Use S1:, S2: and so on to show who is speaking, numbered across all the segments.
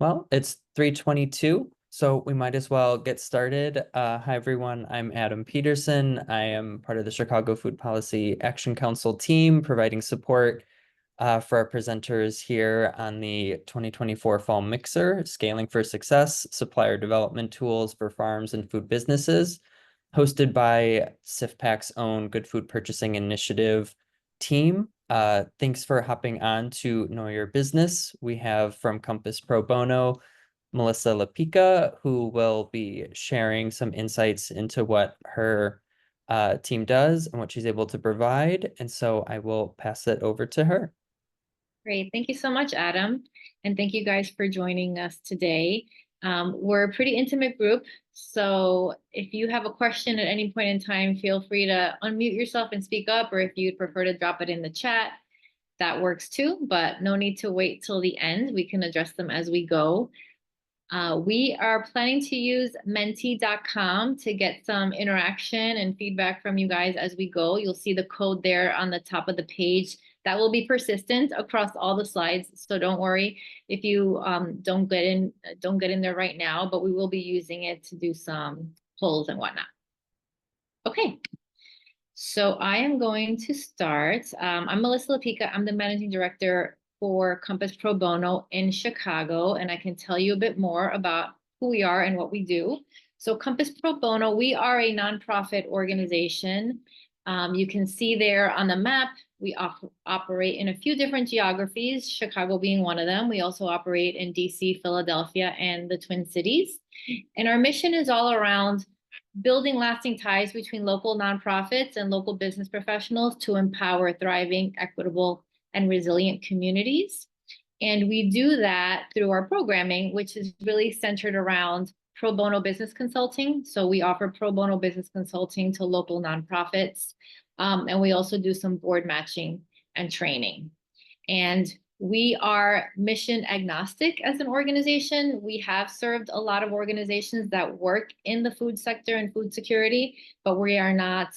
S1: Well, it's 3:22, so we might as well get started. Hi, everyone. I'm Adam Peterson. I am part of the Chicago Food Policy Action Council team, providing support for our presenters here on the 2024 Fall Mixer, Scaling for Success, Supplier Development Tools for Farms and Food Businesses, hosted by SIFPAC's own Good Food Purchasing Initiative team. Thanks for hopping on to Know Your Business. We have from Compass Pro Bono, Melissa Lapica, who will be sharing some insights into what her team does and what she's able to provide. And so I will pass it over to her.
S2: Great. Thank you so much, Adam. And thank you guys for joining us today. We're a pretty intimate group. So if you have a question at any point in time, feel free to unmute yourself and speak up, or if you'd prefer to drop it in the chat, that works too, but no need to wait till the end. We can address them as we go. We are planning to use menti.com to get some interaction and feedback from you guys as we go. You'll see the code there on the top of the page. That will be persistent across all the slides, so don't worry if you don't get in there right now, but we will be using it to do some polls and whatnot. Okay, so I am going to start. I'm Melissa Lapica. I'm the managing director for Compass Pro Bono in Chicago, and I can tell you a bit more about who we are and what we do. So Compass Pro Bono, we are a nonprofit organization. You can see there on the map, we operate in a few different geographies, Chicago being one of them. We also operate in DC, Philadelphia, and the Twin Cities. And our mission is all around building lasting ties between local nonprofits and local business professionals to empower thriving, equitable, and resilient communities. And we do that through our programming, which is really centered around pro bono business consulting. So we offer pro bono business consulting to local nonprofits. And we also do some board matching and training. And we are mission agnostic as an organization. We have served a lot of organizations that work in the food sector and food security, but we are not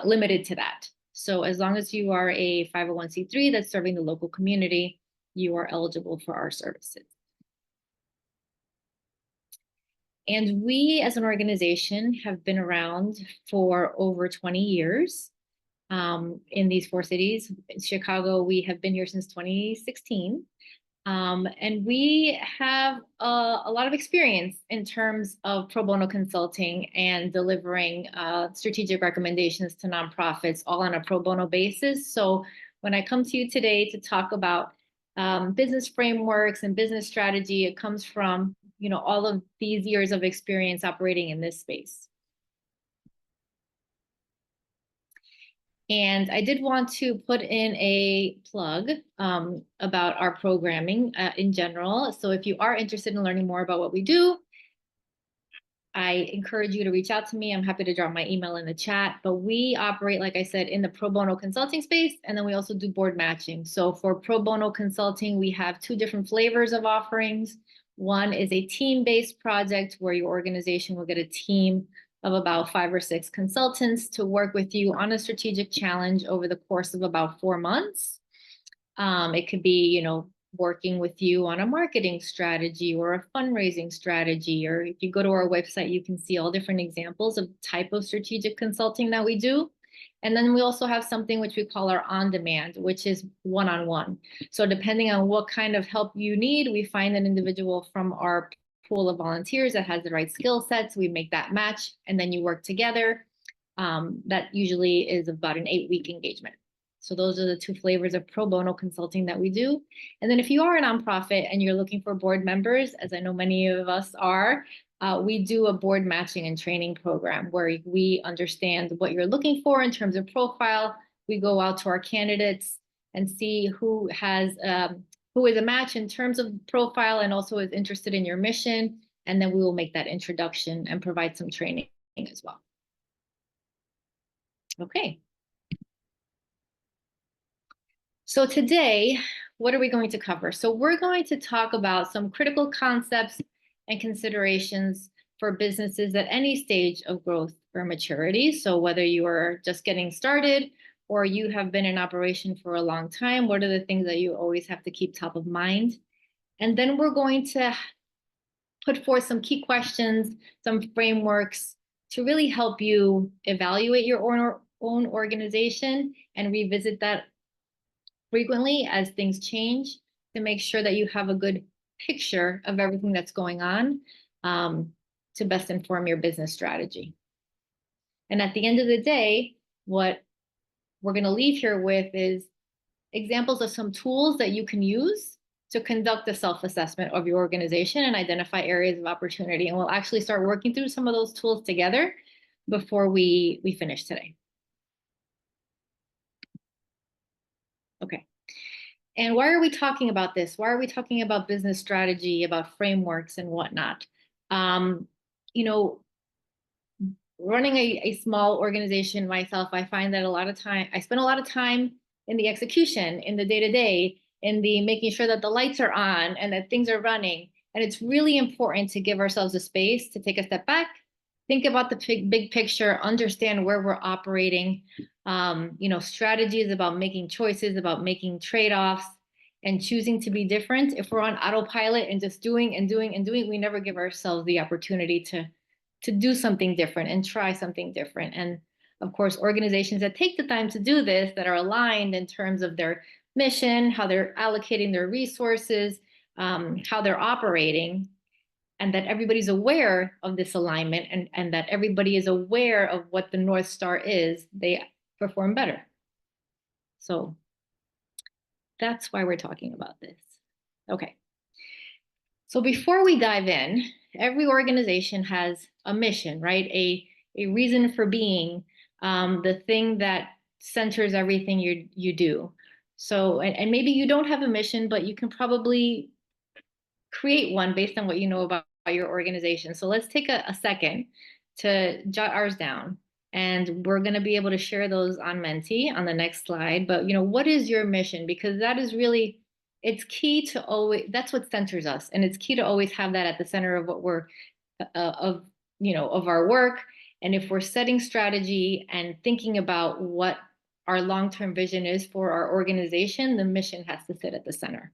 S2: limited to that. So as long as you are a 501c3 that's serving the local community, you are eligible for our services. And we as an organization have been around for over 20 years. In these four cities. In Chicago, we have been here since 2016. And we have a lot of experience in terms of pro bono consulting and delivering strategic recommendations to nonprofits, all on a pro bono basis. So when I come to you today to talk about business frameworks and business strategy, it comes from, you know, all of these years of experience operating in this space. And I did want to put in a plug about our programming in general. So if you are interested in learning more about what we do, I encourage you to reach out to me. I'm happy to drop my email in the chat. But we operate, like I said, in the pro bono consulting space, and then we also do board matching. So for pro bono consulting, we have two different flavors of offerings. One is a team-based project where your organization will get a team of about 5 or 6 consultants to work with you on a strategic challenge over the course of about 4 months. It could be, you know, working with you on a marketing strategy or a fundraising strategy, or if you go to our website, you can see all different examples of type of strategic consulting that we do. And then we also have something which we call our on-demand, which is one-on-one. So depending on what kind of help you need, we find an individual from our pool of volunteers that has the right skill sets. We make that match, and then you work together. That usually is about an 8-week engagement. So those are the two flavors of pro bono consulting that we do. And then if you are a nonprofit and you're looking for board members, as I know many of us are, we do a board matching and training program where we understand what you're looking for in terms of profile. We go out to our candidates and see who is a match in terms of profile and also is interested in your mission. And then we will make that introduction and provide some training as well. Okay. So today, what are we going to cover? So we're going to talk about some critical concepts and considerations for businesses at any stage of growth or maturity. So whether you are just getting started or you have been in operation for a long time, what are the things that you always have to keep top of mind? And then we're going to put forth some key questions, some frameworks to really help you evaluate your own organization and revisit that frequently as things change to make sure that you have a good picture of everything that's going on, to best inform your business strategy. And at the end of the day, what we're going to leave here with is examples of some tools that you can use to conduct a self-assessment of your organization and identify areas of opportunity. And we'll actually start working through some of those tools together before we finish today. Okay. And why are we talking about this? Why are we talking about business strategy, about frameworks and whatnot? You know, running a small organization myself, I find that I spend a lot of time in the execution, in the day-to-day, in the making sure that the lights are on and that things are running. And it's really important to give ourselves a space to take a step back, think about the big picture, understand where we're operating. Strategy is about making choices, about making trade-offs and choosing to be different. If we're on autopilot and just doing and doing and doing, we never give ourselves the opportunity to do something different and try something different. And of course, organizations that take the time to do this, that are aligned in terms of their mission, how they're allocating their resources, how they're operating, and that everybody's aware of this alignment and that everybody is aware of what the North Star is, they perform better. So that's why we're talking about this. Okay. So before we dive in, every organization has a mission, right? A reason for being, the thing that centers everything you do. So, and maybe you don't have a mission, but you can probably create one based on what you know about your organization. So let's take a second to jot ours down. And we're going to be able to share those on Menti on the next slide. But, what is your mission? Because that is really, it's key to always, that's what centers us. And it's key to always have that at the center of what we're, of our work. And if we're setting strategy and thinking about what our long-term vision is for our organization, the mission has to sit at the center.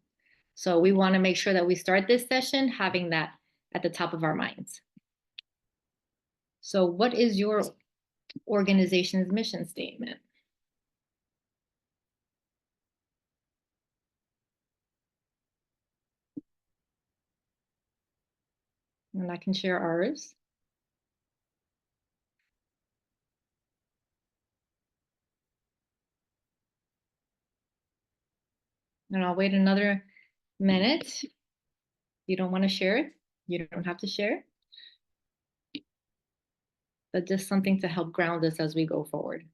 S2: So we want to make sure that we start this session having that at the top of our minds. So what is your organization's mission statement? And I can share ours. And I'll wait another minute. If you don't want to share it, you don't have to share it. But just something to help ground us as we go forward.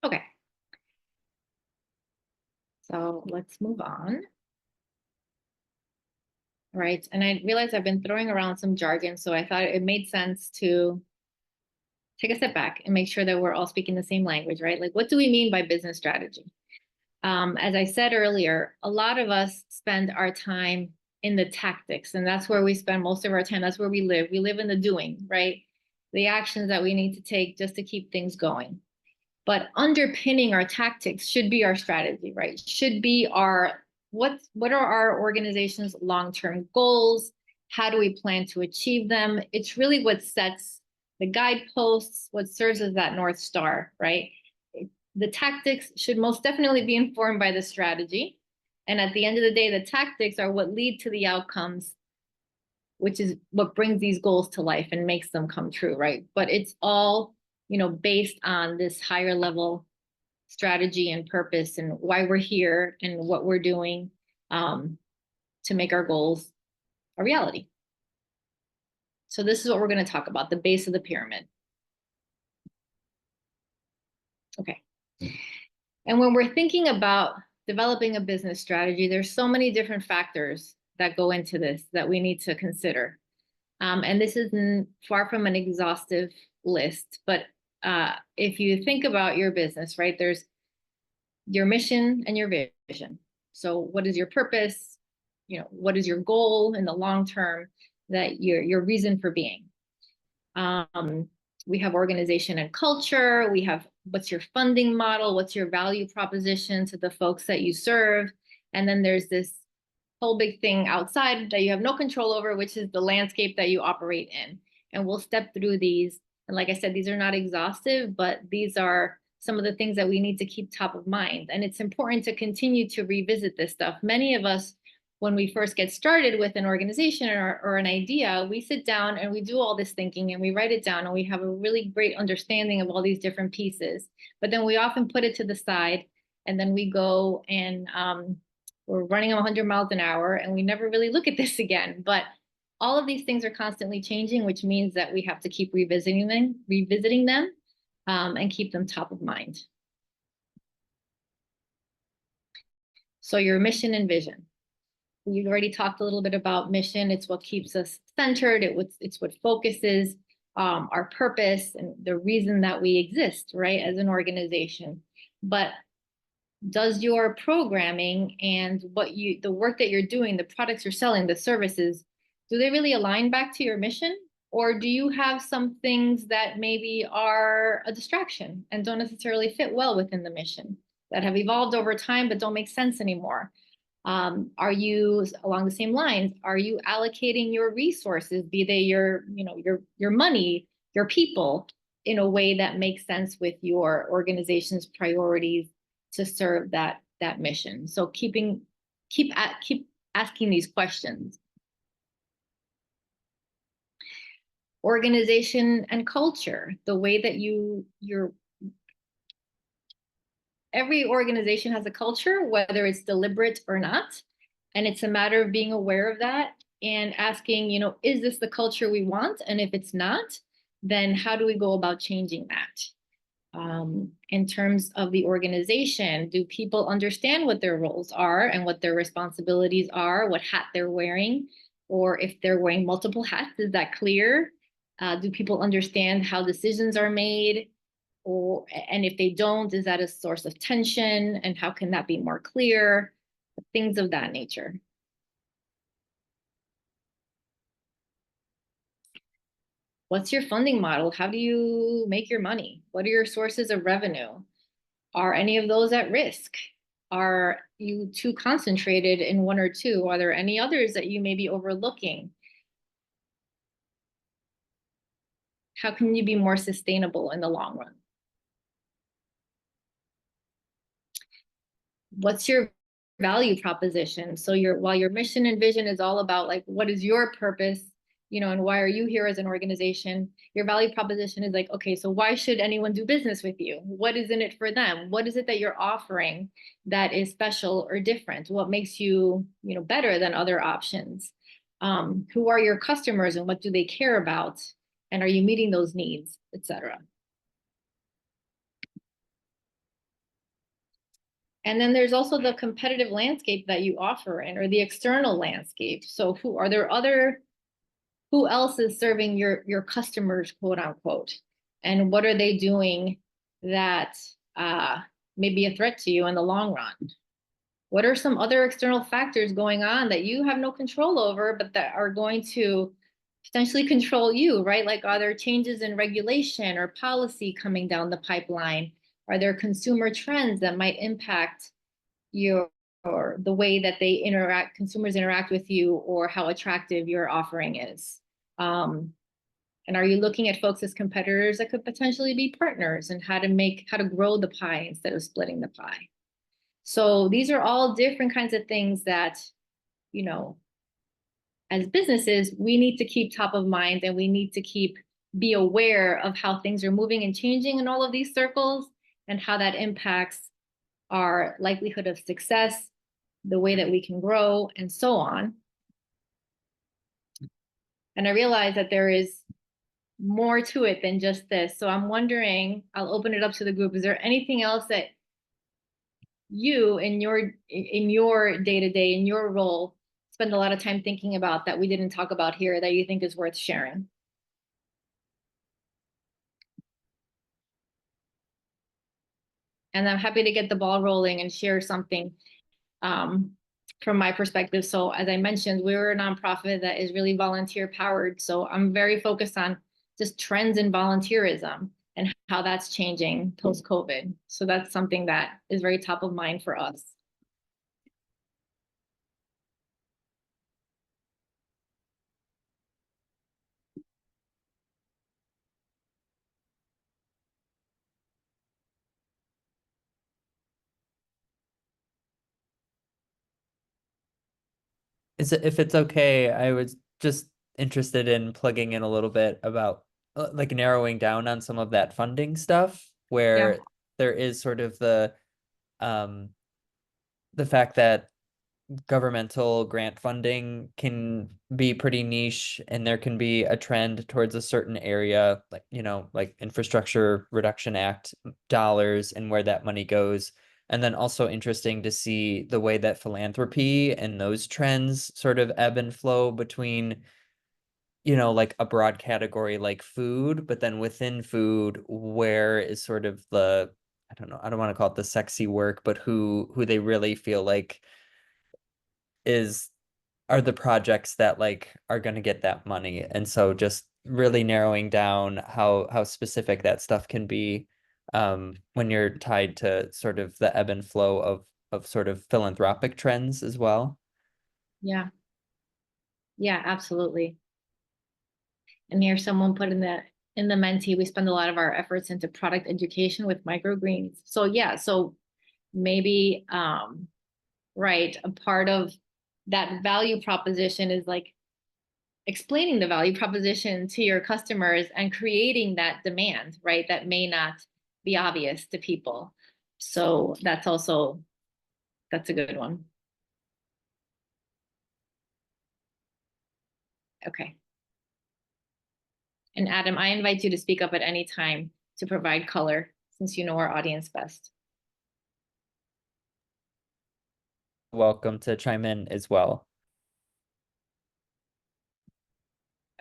S2: Okay. So let's move on. Right. And I realized I've been throwing around some jargon, so I thought it made sense to take a step back and make sure that we're all speaking the same language, right? Like, what do we mean by business strategy? As I said earlier, a lot of us spend our time in the tactics, and that's where we spend most of our time. That's where we live. We live in the doing, right? The actions that we need to take just to keep things going. But underpinning our tactics should be our strategy, right? Should be what are our organization's long-term goals? How do we plan to achieve them? It's really what sets the guideposts, what serves as that North Star, right? The tactics should most definitely be informed by the strategy. And at the end of the day, the tactics are what lead to the outcomes, which is what brings these goals to life and makes them come true, right? But it's all, based on this higher level strategy and purpose and why we're here and what we're doing, to make our goals a reality. So this is what we're going to talk about, the base of the pyramid. Okay. And when we're thinking about developing a business strategy, there's so many different factors that go into this that we need to consider. And this is far from an exhaustive list, but if you think about your business, right, there's your mission and your vision. So what is your purpose? What is your goal in the long term, that your reason for being? We have organization and culture. We have what's your funding model? What's your value proposition to the folks that you serve? And then there's this whole big thing outside that you have no control over, which is the landscape that you operate in. And we'll step through these. And like I said, these are not exhaustive, but these are some of the things that we need to keep top of mind. And it's important to continue to revisit this stuff. Many of us, when we first get started with an organization or an idea, we sit down and we do all this thinking and we write it down and we have a really great understanding of all these different pieces. But then we often put it to the side and then we go and we're running 100 miles an hour and we never really look at this again. But all of these things are constantly changing, which means that we have to keep revisiting them and keep them top of mind. So your mission and vision. We've already talked a little bit about mission. It's what keeps us centered. It's what focuses our purpose and the reason that we exist, right, as an organization. But does your programming and the work that you're doing, the products you're selling, the services, do they really align back to your mission? Or do you have some things that maybe are a distraction and don't necessarily fit well within the mission, that have evolved over time but don't make sense anymore? Are you, along the same lines, are you allocating your resources, be they your money, your people, in a way that makes sense with your organization's priorities to serve that mission? So keep asking these questions. Organization and culture, the way that every organization has a culture, whether it's deliberate or not. And it's a matter of being aware of that and asking, is this the culture we want? And if it's not, then how do we go about changing that? In terms of the organization, do people understand what their roles are and what their responsibilities are, what hat they're wearing? Or if they're wearing multiple hats, is that clear? Do people understand how decisions are made? And if they don't, is that a source of tension? And how can that be more clear? Things of that nature. What's your funding model? How do you make your money? What are your sources of revenue? Are any of those at risk? Are you too concentrated in one or two? Are there any others that you may be overlooking? How can you be more sustainable in the long run? What's your value proposition? So while your mission and vision is all about like, what is your purpose, and why are you here as an organization? Your value proposition is like, okay, so why should anyone do business with you? What is in it for them? What is it that you're offering that is special or different? What makes you, better than other options? Who are your customers and what do they care about? And are you meeting those needs, etc.? And then there's also the competitive landscape that you offer in, or the external landscape. So who else is serving your customers, quote unquote? And what are they doing that may be a threat to you in the long run? What are some other external factors going on that you have no control over, but that are going to potentially control you, right? Like, are there changes in regulation or policy coming down the pipeline? Are there consumer trends that might impact or the way that consumers interact with you, or how attractive your offering is? And are you looking at folks as competitors that could potentially be partners, and how to grow the pie instead of splitting the pie? So these are all different kinds of things that, as businesses, we need to keep top of mind, and we need to be aware of how things are moving and changing in all of these circles, and how that impacts our likelihood of success, the way that we can grow, and so on. And I realize that there is more to it than just this. So I'm wondering, I'll open it up to the group. Is there anything else that you in your day-to-day, in your role, spend a lot of time thinking about that we didn't talk about here that you think is worth sharing? And I'm happy to get the ball rolling and share something from my perspective. So as I mentioned, we're a nonprofit that is really volunteer powered. So I'm very focused on just trends in volunteerism and how that's changing post COVID. So that's something that is very top of mind for us.
S1: If it's okay, I was just interested in plugging in a little bit about like narrowing down on some of that funding stuff
S2: Yeah.
S1: where there is sort of um the fact that governmental grant funding can be pretty niche and there can be a trend towards a certain area, like, like Infrastructure Reduction Act dollars and where that money goes. And then also interesting to see the way that philanthropy and those trends sort of ebb and flow between, like a broad category like food, but then within food, where is sort of I don't know, I don't want to call it the sexy work, but who they really feel like is are the projects that like are going to get that money. And so just really narrowing down how specific that stuff can be when you're tied to sort of the ebb and flow of sort of philanthropic trends as well.
S2: Yeah. Yeah, absolutely. And here's someone put in the Menti, we spend a lot of our efforts into product education with microgreens. So yeah, so maybe right, a part of that value proposition is like explaining the value proposition to your customers and creating that demand, right? That may not be obvious to people. So that's a good one. Okay. And Adam, I invite you to speak up at any time to provide color since you know our audience best.
S1: Welcome to chime in as well.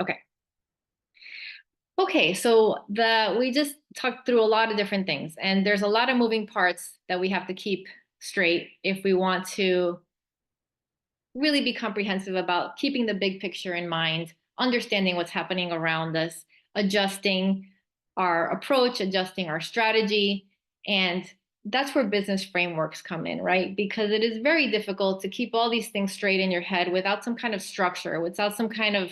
S2: Okay. Okay, so we just talked through a lot of different things, and there's a lot of moving parts that we have to keep straight if we want to really be comprehensive about keeping the big picture in mind, understanding what's happening around us, adjusting our approach, adjusting our strategy. And that's where business frameworks come in, right? Because it is very difficult to keep all these things straight in your head without some kind of structure, without some kind of,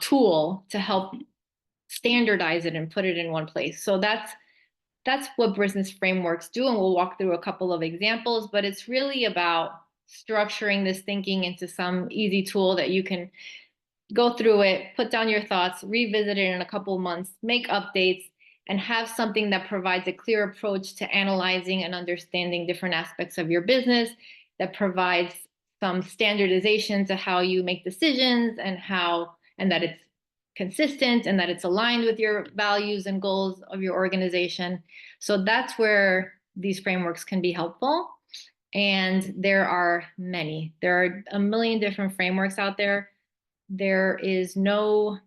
S2: tool to help standardize it and put it in one place. So that's what business frameworks do, and we'll walk through a couple of examples, but it's really about structuring this thinking into some easy tool that you can go through it, put down your thoughts, revisit it in a couple of months, make updates, and have something that provides a clear approach to analyzing and understanding different aspects of your business, that provides some standardization to how you make decisions and that it's consistent and that it's aligned with your values and goals of your organization. So that's where these frameworks can be helpful. And there are many. There are a million different frameworks out there. There is no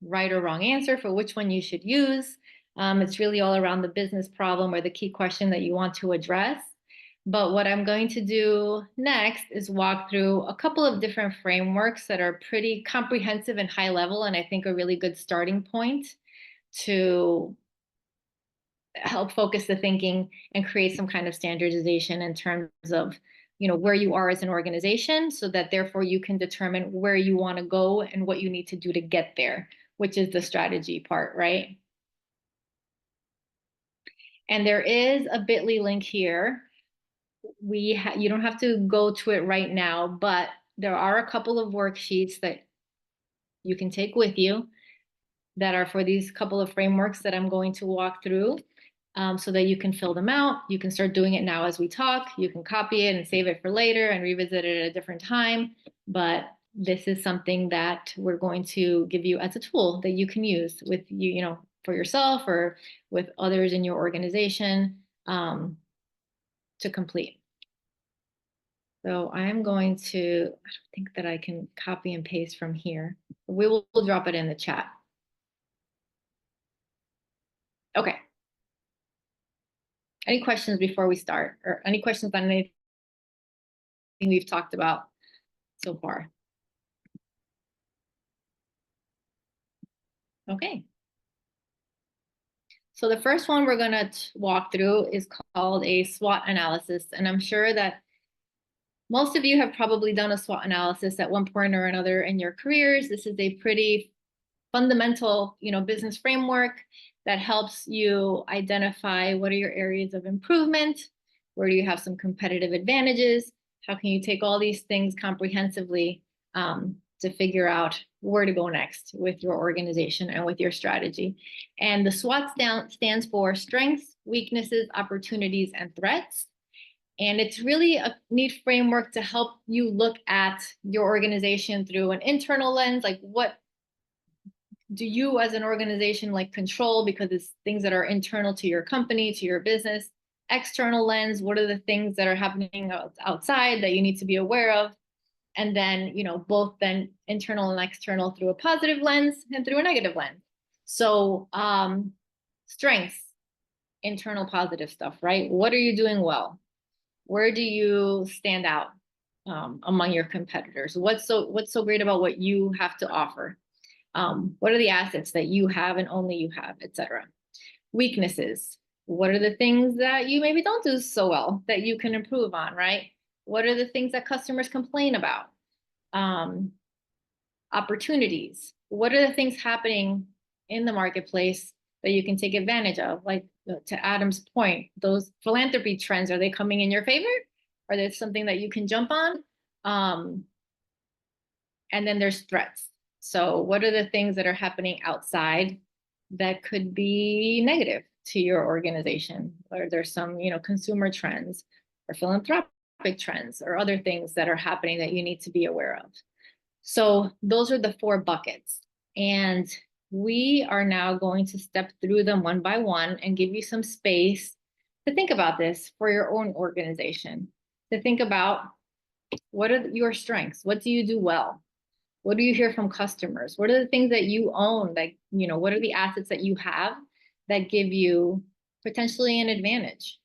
S2: right or wrong answer for which one you should use. It's really all around the business problem or the key question that you want to address. But what I'm going to do next is walk through a couple of different frameworks that are pretty comprehensive and high level, and I think a really good starting point to help focus the thinking and create some kind of standardization in terms of where you are as an organization, so that therefore you can determine where you want to go and what you need to do to get there, which is the strategy part, right? And there is a bit.ly link here. You don't have to go to it right now, but there are a couple of worksheets that you can take with you that are for these couple of frameworks that I'm going to walk through, so that you can fill them out. You can start doing it now as we talk. You can copy it and save it for later and revisit it at a different time. But this is something that we're going to give you as a tool that you can use with for yourself or with others in your organization, to complete. So I am going to, I don't think that I can copy and paste from here. We'll drop it in the chat. Okay. Any questions before we start, or any questions on anything we've talked about so far. Okay. So the first one we're going to walk through is called a SWOT analysis. And I'm sure that most of you have probably done a SWOT analysis at one point or another in your careers. This is a pretty fundamental, business framework that helps you identify what are your areas of improvement, where do you have some competitive advantages, how can you take all these things comprehensively to figure out where to go next with your organization and with your strategy. And the SWOT stands for strengths, weaknesses, opportunities, and threats. And it's really a neat framework to help you look at your organization through an internal lens, like what do you as an organization like control because it's things that are internal to your company, to your business. External lens, what are the things that are happening outside that you need to be aware of? And then, both then internal and external through a positive lens and through a negative lens. So strengths, internal positive stuff, right? What are you doing well? Where do you stand out among your competitors? What's so great about what you have to offer? What are the assets that you have and only you have, etc. Weaknesses. What are the things that you maybe don't do so well that you can improve on, right? What are the things that customers complain about? Opportunities. What are the things happening in the marketplace that you can take advantage of? Like to Adam's point, those philanthropy trends, are they coming in your favor? Are there something that you can jump on? And then there's threats. So what are the things that are happening outside that could be negative to your organization? Or there's some, consumer trends or philanthropic trends or other things that are happening that you need to be aware of. So those are the 4 buckets. And we are now going to step through them one by one and give you some space to think about this for your own organization, to think about what are your strengths? What do you do well? What do you hear from customers? What are the things that you own? Like, what are the assets that you have that give you potentially an advantage?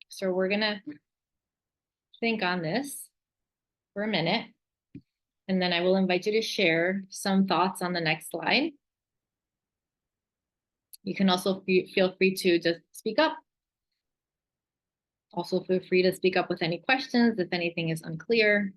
S2: So we're going to think on this for a minute, and then I will invite you to share some thoughts on the next slide. You can also feel free to just speak up. Also feel free to speak up with any questions if anything is unclear.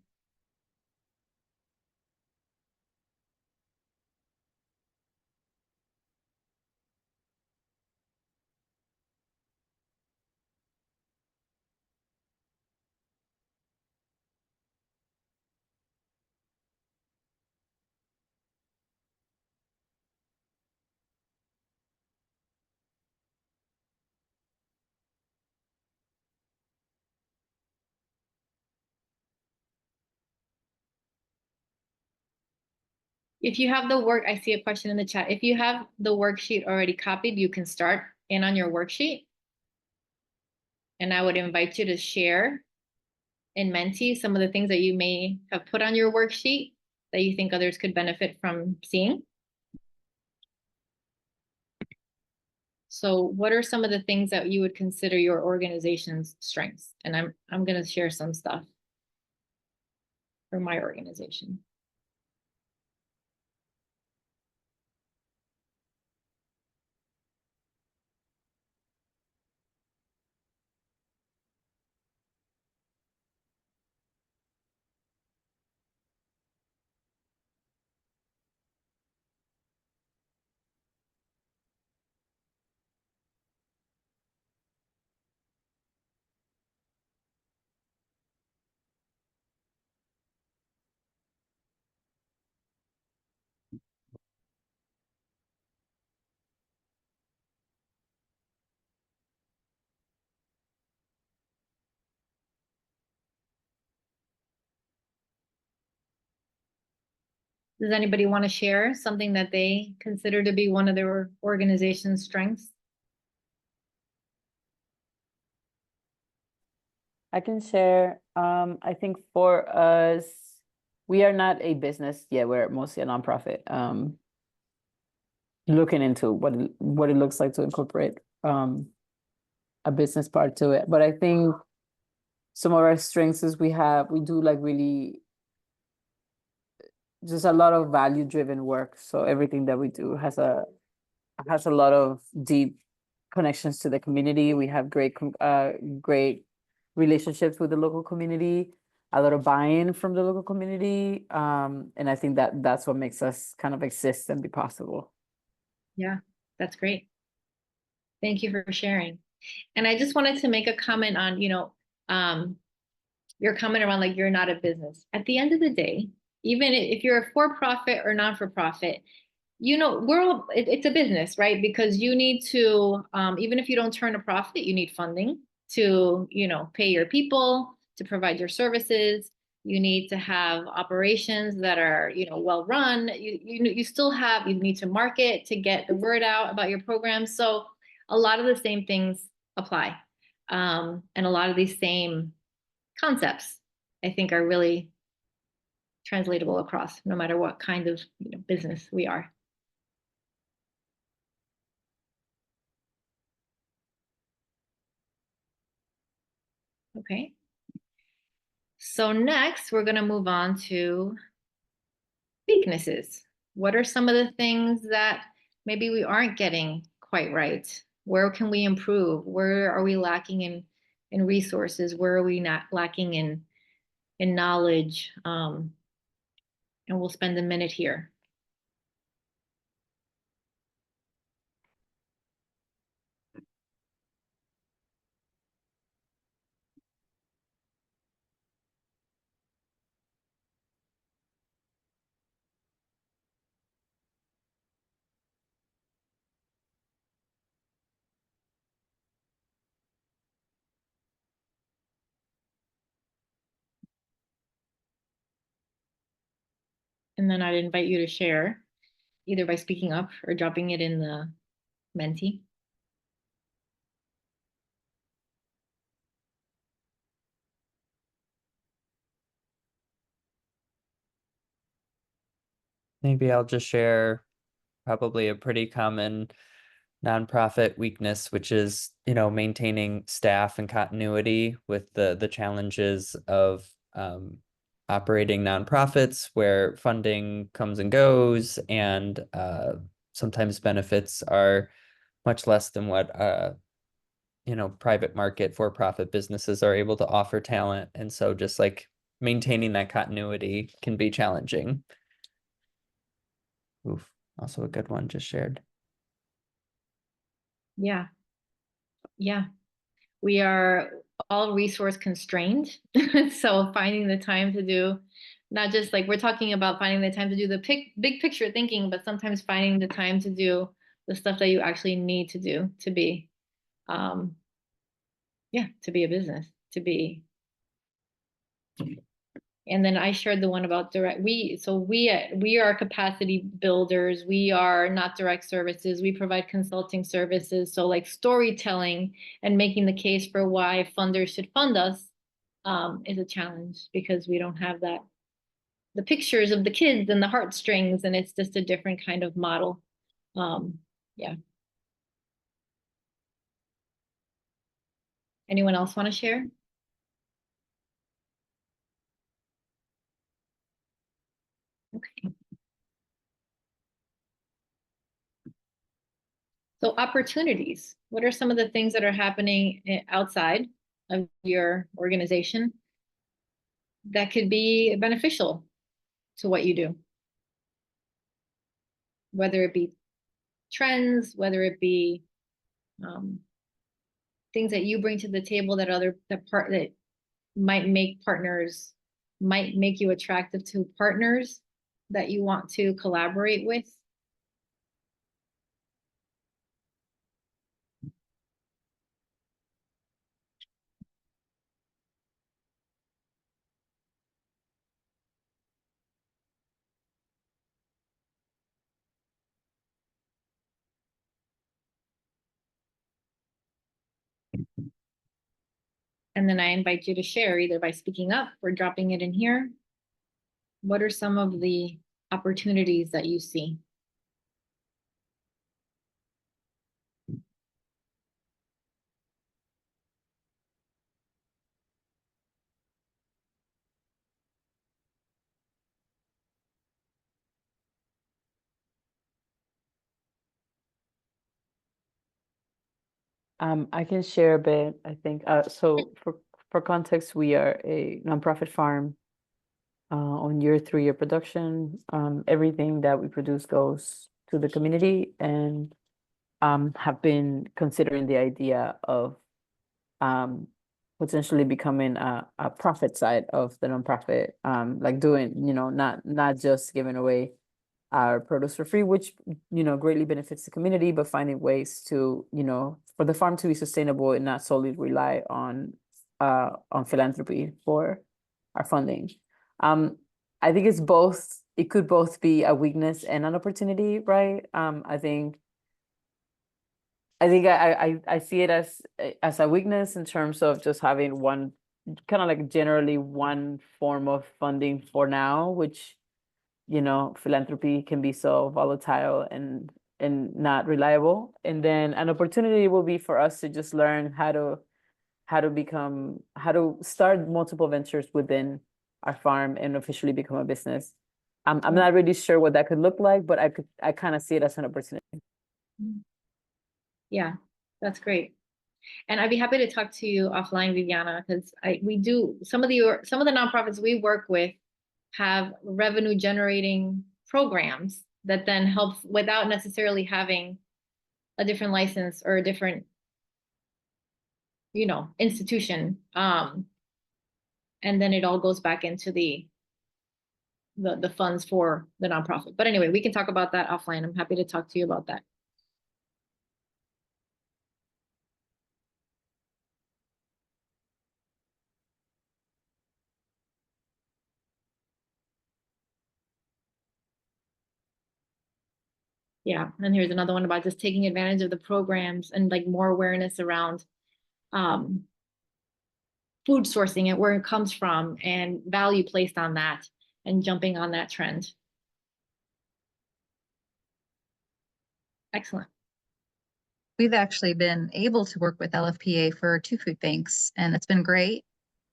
S2: If you have the work, I see a question in the chat. If you have the worksheet already copied, you can start in on your worksheet. And I would invite you to share in Menti some of the things that you may have put on your worksheet that you think others could benefit from seeing. So what are some of the things that you would consider your organization's strengths? And I'm going to share some stuff for my organization. Does anybody want to share something that they consider to be one of their organization's strengths?
S3: I can share. I think for us, we are not a business yet. We're mostly a nonprofit. Looking into what it looks like to incorporate a business part to it. But I think some of our strengths is we do like really just a lot of value driven work. So everything that we do has a lot of deep connections to the community. We have great relationships with the local community, a lot of buy-in from the local community. And I think that that's what makes us kind of exist and be possible.
S2: Yeah, that's great. Thank you for sharing. And I just wanted to make a comment on, your comment around like you're not a business. At the end of the day, even if you're a for-profit or non-for-profit, it's a business, right? Because you need to, even if you don't turn a profit, you need funding to, pay your people, to provide your services. You need to have operations that are, well run. You still you need to market to get the word out about your program. So a lot of the same things apply. And a lot of these same concepts, I think, are really translatable across, no matter what kind of business we are. Okay. So next, we're going to move on to weaknesses. What are some of the things that maybe we aren't getting quite right? Where can we improve? Where are we lacking in resources? Where are we not lacking in knowledge? And we'll spend a minute here. And then I'd invite you to share either by speaking up or dropping it in the Menti.
S1: Maybe I'll just share probably a pretty common nonprofit weakness, which is, maintaining staff and continuity with the challenges of operating nonprofits where funding comes and goes, and sometimes benefits are much less than what private market for-profit businesses are able to offer talent. And so just like maintaining that continuity can be challenging. Oof, also a good one just shared.
S2: Yeah. Yeah. We are all resource constrained. So finding the time to do, not just like we're talking about finding the time to do the big picture thinking, but sometimes finding the time to do the stuff that you actually need to do to be, to be a business, to be. And then I shared the one about direct. We are capacity builders. We are not direct services. We provide consulting services. So like storytelling and making the case for why funders should fund us is a challenge because we don't have the pictures of the kids and the heartstrings, and it's just a different kind of model. Yeah. Anyone else want to share? Okay. So opportunities, what are some of the things that are happening outside of your organization that could be beneficial to what you do? Whether it be trends, whether it be things that you bring to the table that might make you attractive to partners that you want to collaborate with. And then I invite you to share either by speaking up or dropping it in here. What are some of the opportunities that you see?
S3: I can share a bit, I think. So for context, we are a nonprofit farm on year 3 of production. Everything that we produce goes to the community, and have been considering the idea of um, potentially becoming a profit side of the nonprofit, like doing, not just giving away our produce for free, which, greatly benefits the community, but finding ways to, for the farm to be sustainable and not solely rely on philanthropy for our funding. I think it could both be a weakness and an opportunity, right? I see it as a weakness in terms of just having one, kind of like generally one form of funding for now, which, philanthropy can be so volatile and not reliable. And then an opportunity will be for us to just learn how to start multiple ventures within our farm and officially become a business. I'm not really sure what that could look like, but I kind of see it as an opportunity.
S2: Yeah, that's great. And I'd be happy to talk to you offline, Viviana, because we do some of the nonprofits we work with have revenue generating programs that then help without necessarily having a different license or a different, institution. And then it all goes back into the funds for the nonprofit. But anyway, we can talk about that offline. I'm happy to talk to you about that. Yeah, and here's another one about just taking advantage of the programs and like more awareness around food sourcing and where it comes from and value placed on that and jumping on that trend. Excellent.
S4: We've actually been able to work with LFPA for 2 food banks, and it's been great.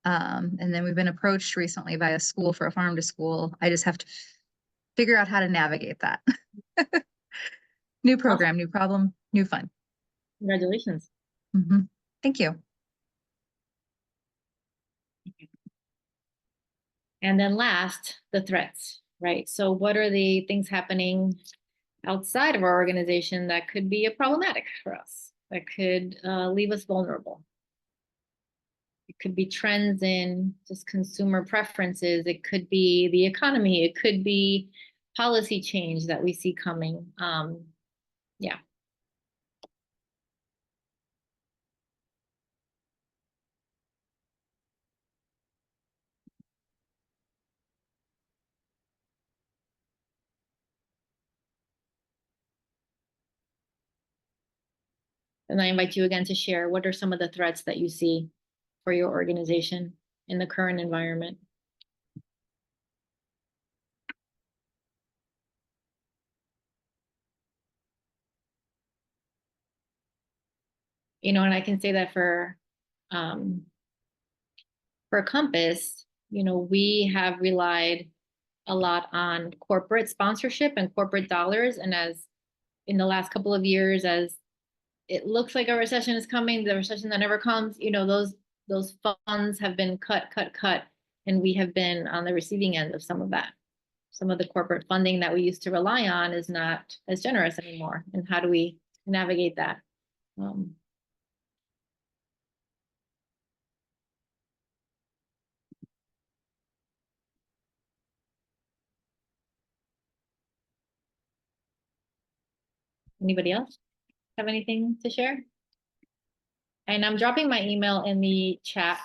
S4: And then we've been approached recently by a school for a farm to school. I just have to figure out how to navigate that. New program, new problem, new fun.
S2: Congratulations.
S4: Thank you.
S2: And then last, the threats, right? So what are the things happening outside of our organization that could be problematic for us, that could leave us vulnerable? It could be trends in just consumer preferences. It could be the economy. It could be policy change that we see coming. Yeah. And I invite you again to share what are some of the threats that you see for your organization in the current environment. And I can say that for Compass, we have relied a lot on corporate sponsorship and corporate dollars. And as in the last couple of years, as it looks like a recession is coming, the recession that never comes, those funds have been cut, and we have been on the receiving end of some of that. Some of the corporate funding that we used to rely on is not as generous anymore. And how do we navigate that? Anybody else have anything to share? And I'm dropping my email in the chat.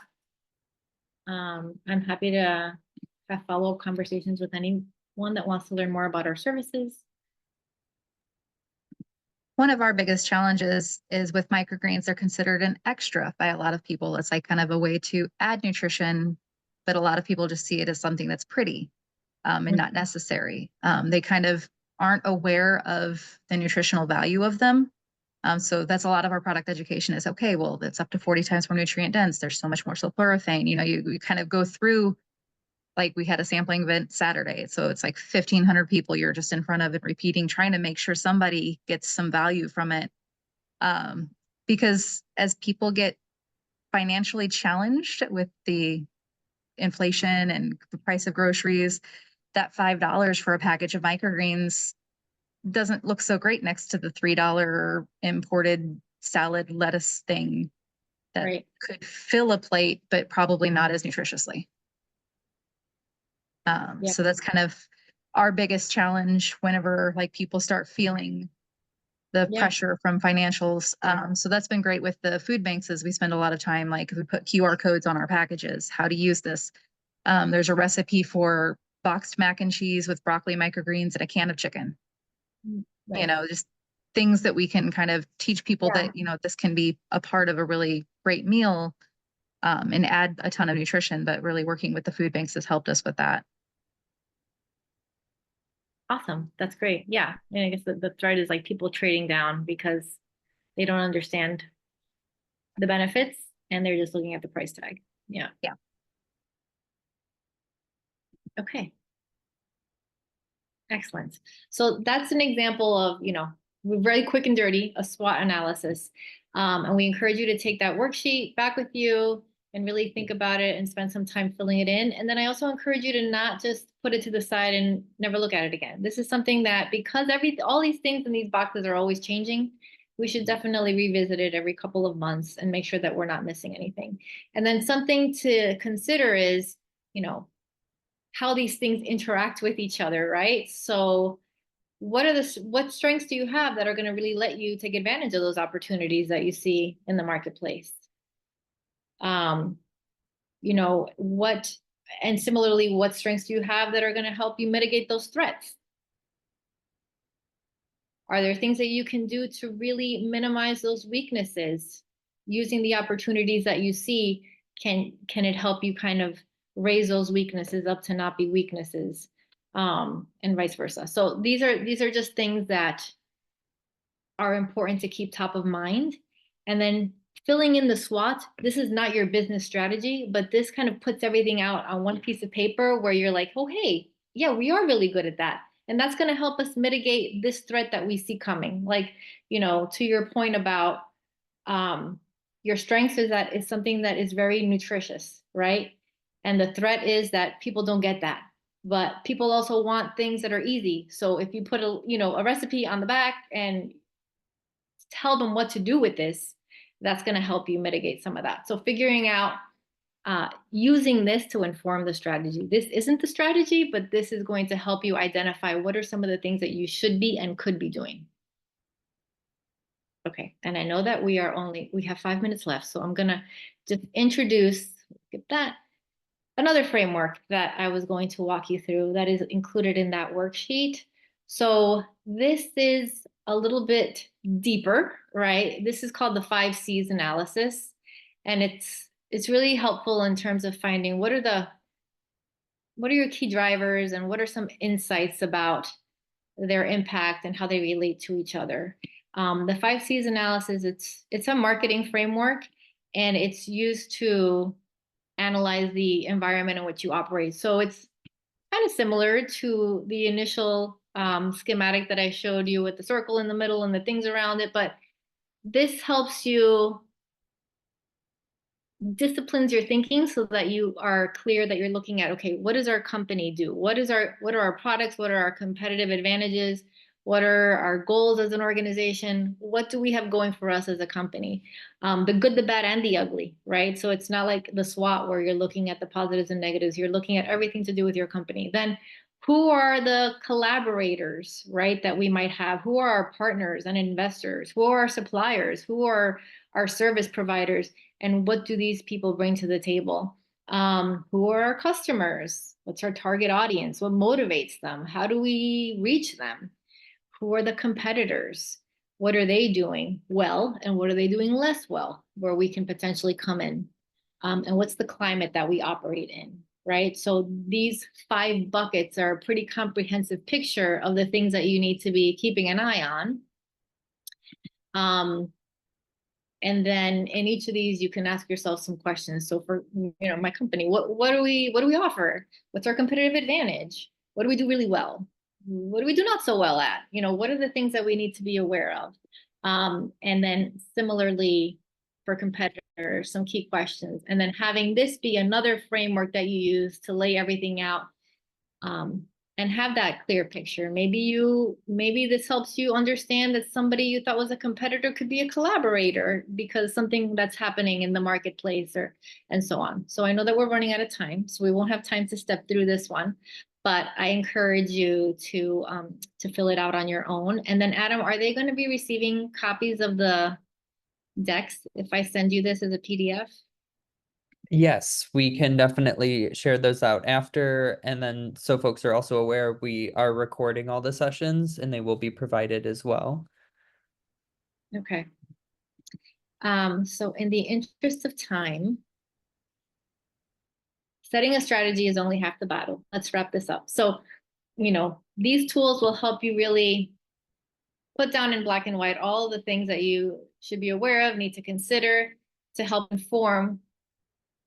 S2: I'm happy to have follow-up conversations with anyone that wants to learn more about our services.
S4: One of our biggest challenges is with microgreens, they're considered an extra by a lot of people. It's like kind of a way to add nutrition, but a lot of people just see it as something that's pretty and not necessary. They kind of aren't aware of the nutritional value of them. So that's a lot of our product education is, okay, well, it's up to 40 times more nutrient dense. There's so much more sulforaphane. You kind of go through, like we had a sampling event Saturday. So it's like 1,500 people you're just in front of and repeating, trying to make sure somebody gets some value from it. because as people get financially challenged with the inflation and the price of groceries, that $5 for a package of microgreens doesn't look so great next to the $3 imported salad lettuce thing that
S2: Right.
S4: could fill a plate, but probably not as nutritiously.
S2: Yeah.
S4: So that's kind of our biggest challenge whenever like people start feeling the
S2: Yeah.
S4: pressure from financials. So that's been great with the food banks is we spend a lot of time, like we put QR codes on our packages, how to use this. There's a recipe for boxed mac and cheese with broccoli, microgreens, and a can of chicken.
S2: Right.
S4: You know, just things that we can kind of teach people
S2: Yeah.
S4: that, you know, this can be a part of a really great meal, and add a ton of nutrition, but really working with the food banks has helped us with that.
S2: Awesome. That's great. Yeah. And I guess the thread is like people trading down because they don't understand the benefits and they're just looking at the price tag. Yeah.
S4: Yeah.
S2: Okay. Excellent. So that's an example of, very quick and dirty, a SWOT analysis. And we encourage you to take that worksheet back with you and really think about it and spend some time filling it in. And then I also encourage you to not just put it to the side and never look at it again. This is something that because all these things in these boxes are always changing, we should definitely revisit it every couple of months and make sure that we're not missing anything. And then something to consider is, how these things interact with each other, right? So what strengths do you have that are going to really let you take advantage of those opportunities that you see in the marketplace? And similarly, what strengths do you have that are going to help you mitigate those threats? Are there things that you can do to really minimize those weaknesses? Using the opportunities that you see, can it help you kind of raise those weaknesses up to not be weaknesses, and vice versa? So these are just things that are important to keep top of mind. And then filling in the SWOT, this is not your business strategy, but this kind of puts everything out on one piece of paper where you're like, oh, hey, yeah, we are really good at that. And that's going to help us mitigate this threat that we see coming. Like, to your point about your strengths is that it's something that is very nutritious, right? And the threat is that people don't get that. But people also want things that are easy. So if you put a recipe on the back and tell them what to do with this, that's going to help you mitigate some of that. So figuring out using this to inform the strategy. This isn't the strategy, but this is going to help you identify what are some of the things that you should be and could be doing. Okay, and I know that we have 5 minutes left, so I'm gonna just introduce, get that, another framework that I was going to walk you through that is included in that worksheet. So this is a little bit deeper, right? This is called the 5 C's analysis, and it's really helpful in terms of finding what are your key drivers and what are some insights about their impact and how they relate to each other. The 5 C's analysis, it's a marketing framework, and it's used to analyze the environment in which you operate. So it's kind of similar to the initial schematic that I showed you with the circle in the middle and the things around it, but this helps you disciplines your thinking so that you are clear that you're looking at, okay, what does our company do? What are our products? What are our competitive advantages? What are our goals as an organization? What do we have going for us as a company? The good, the bad, and the ugly, right? So it's not like the SWOT where you're looking at the positives and negatives. You're looking at everything to do with your company. Then who are the collaborators, right, that we might have? Who are our partners and investors? Who are our suppliers? Who are our service providers? And what do these people bring to the table? Who are our customers? What's our target audience? What motivates them? How do we reach them? Who are the competitors? What are they doing well? And what are they doing less well, where we can potentially come in? And what's the climate that we operate in, right? So these 5 buckets are a pretty comprehensive picture of the things that you need to be keeping an eye on. And then in each of these, you can ask yourself some questions. So for my company, what do we offer? What's our competitive advantage? What do we do really well? what do we do not so well at? You know, what are the things that we need to be aware of? And then similarly for competitors, some key questions, and then having this be another framework that you use to lay everything out, and have that clear picture. Maybe this helps you understand that somebody you thought was a competitor could be a collaborator because something that's happening in the marketplace, or and so on. So I know that we're running out of time, so we won't have time to step through this one, but I encourage you to fill it out on your own. And then Adam, are they going to be receiving copies of the decks if I send you this as a PDF?
S1: Yes, we can definitely share those out after. And then so folks are also aware, we are recording all the sessions and they will be provided as well.
S2: Okay. So in the interest of time, setting a strategy is only half the battle. Let's wrap this up. So, you know, these tools will help you really put down in black and white all the things that you should be aware of, need to consider to help inform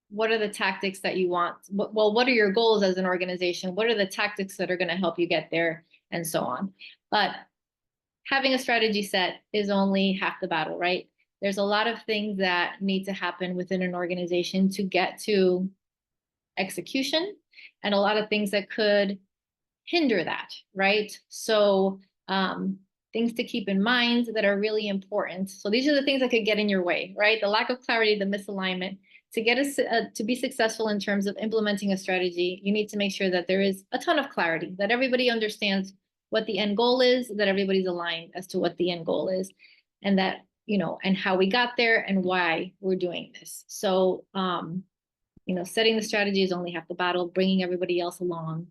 S2: what are the tactics that you want. Well, what are your goals as an organization? What are the tactics that are going to help you get there, and so on. But having a strategy set is only half the battle, right? There's a lot of things that need to happen within an organization to get to execution, and a lot of things that could hinder that, right? So things to keep in mind that are really important. So these are the things that could get in your way, right? The lack of clarity, the misalignment. To get us to be successful in terms of implementing a strategy, you need to make sure that there is a ton of clarity, that everybody understands what the end goal is, that everybody's aligned as to what the end goal is, and that, you know, and how we got there and why we're doing this. So, you know, setting the strategy is only half the battle. Bringing everybody else along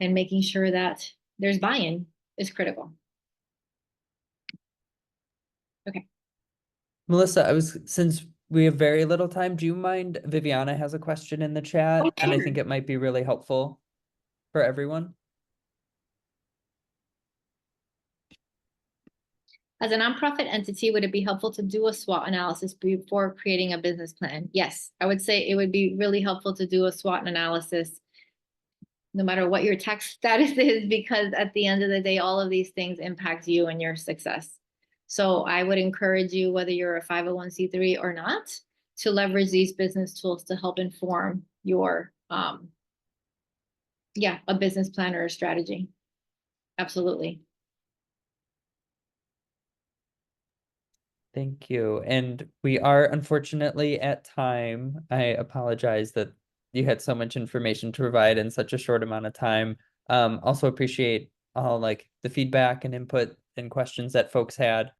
S2: and making sure that there's buy-in is critical. Okay.
S1: Melissa, since we have very little time, do you mind, Viviana has a question in the chat,
S2: Oh,
S1: and I
S2: sure.
S1: think it might be really helpful for everyone.
S2: As a nonprofit entity, would it be helpful to do a SWOT analysis before creating a business plan? Yes, I would say it would be really helpful to do a SWOT analysis no matter what your tax status is, because at the end of the day, all of these things impact you and your success. So I would encourage you, whether you're a 501c3 or not, to leverage these business tools to help inform your, a business plan or a strategy. Absolutely.
S1: Thank you. And we are unfortunately at time. I apologize that you had so much information to provide in such a short amount of time. Also appreciate all like the feedback and input and questions that folks had.